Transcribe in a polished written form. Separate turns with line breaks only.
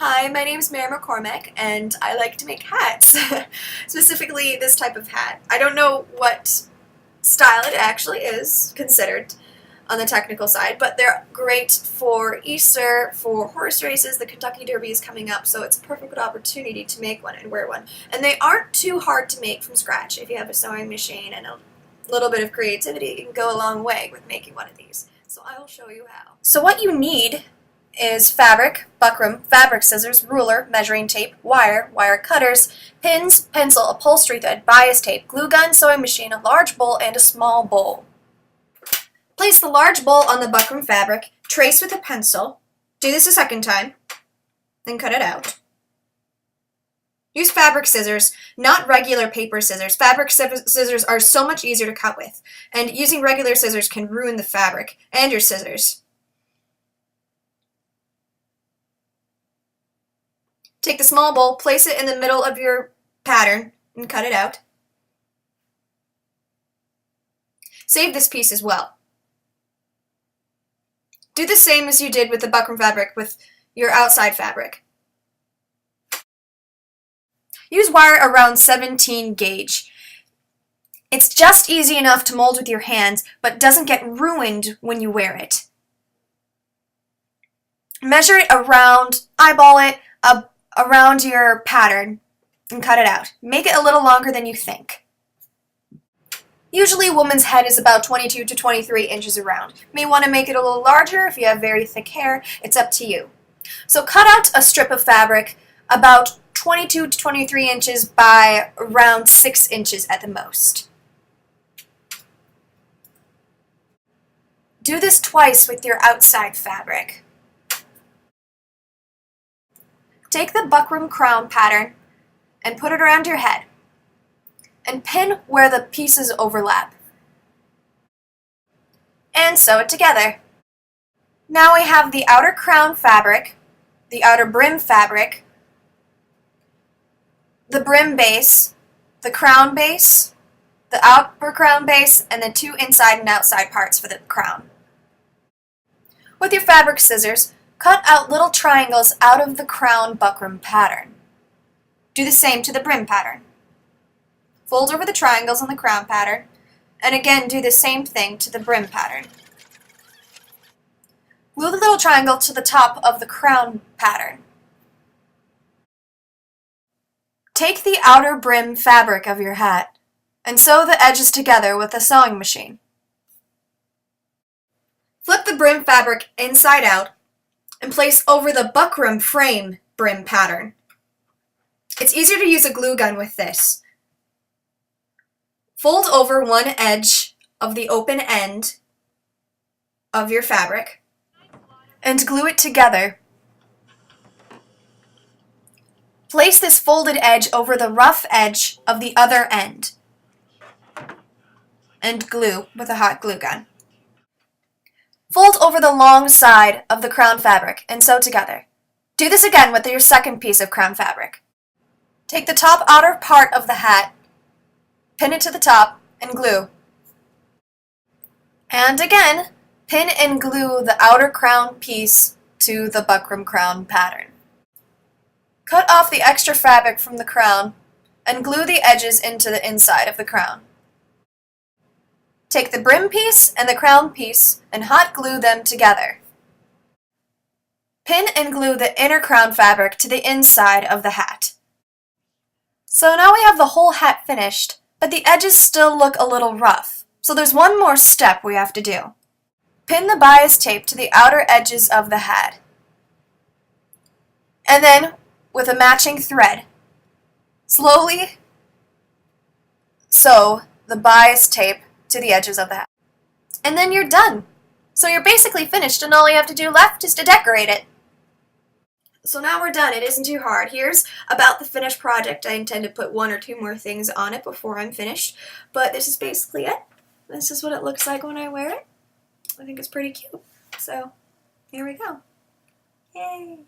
Hi, my name is Mary McCormick, and I like to make hats. Specifically, this type of hat. I don't know what style it actually is considered on the technical side, but they're great for Easter, for horse races. The Kentucky Derby is coming up, so it's a perfect opportunity to make one and wear one. And they aren't too hard to make from scratch. If you have a sewing machine and a little bit of creativity, you can go a long way with making one of these. So I will show you how. So what you need is fabric, buckram, fabric scissors, ruler, measuring tape, wire, wire cutters, pins, pencil, upholstery thread, bias tape, glue gun, sewing machine, a large bowl, and a small bowl. Place the large bowl on the buckram fabric, trace with a pencil, do this a second time, then cut it out. Use fabric scissors, not regular paper scissors. Fabric scissors are so much easier to cut with, and using regular scissors can ruin the fabric and your scissors. Take the small bowl, place it in the middle of your pattern, and cut it out. Save this piece as well. Do the same as you did with the buckram fabric with your outside fabric. Use wire around 17 gauge. It's just easy enough to mold with your hands, but doesn't get ruined when you wear it. Measure it around, eyeball it, around your pattern and cut it out. Make it a little longer than you think. Usually a woman's head is about 22 to 23 inches around. You may want to make it a little larger if you have very thick hair. It's up to you. So cut out a strip of fabric about 22 to 23 inches by around 6 inches at the most. Do this twice with your outside fabric. Take the buckram crown pattern and put it around your head and pin where the pieces overlap and sew it together. Now we have the outer crown fabric, the outer brim fabric, the brim base, the crown base, the upper crown base, and the two inside and outside parts for the crown. With your fabric scissors, cut out little triangles out of the crown buckram pattern. Do the same to the brim pattern. Fold over the triangles on the crown pattern, and again do the same thing to the brim pattern. Glue the little triangle to the top of the crown pattern. Take the outer brim fabric of your hat and sew the edges together with a sewing machine. Flip the brim fabric inside out and place over the buckram frame brim pattern. It's easier to use a glue gun with this. Fold over one edge of the open end of your fabric and glue it together. Place this folded edge over the rough edge of the other end and glue with a hot glue gun. Fold over the long side of the crown fabric and sew together. Do this again with your second piece of crown fabric. Take the top outer part of the hat, pin it to the top, and glue. And again, pin and glue the outer crown piece to the buckram crown pattern. Cut off the extra fabric from the crown and glue the edges into the inside of the crown. Take the brim piece and the crown piece and hot glue them together. Pin and glue the inner crown fabric to the inside of the hat. So now we have the whole hat finished, but the edges still look a little rough. So there's one more step we have to do. Pin the bias tape to the outer edges of the hat. And then, with a matching thread, slowly sew the bias tape to the edges of the hat. And then you're done. So you're basically finished, and all you have to do left is to decorate it. So now we're done. It isn't too hard. Here's about the finished project. I intend to put one or two more things on it before I'm finished, but this is basically it. This is what it looks like when I wear it. I think it's pretty cute. So here we go. Yay!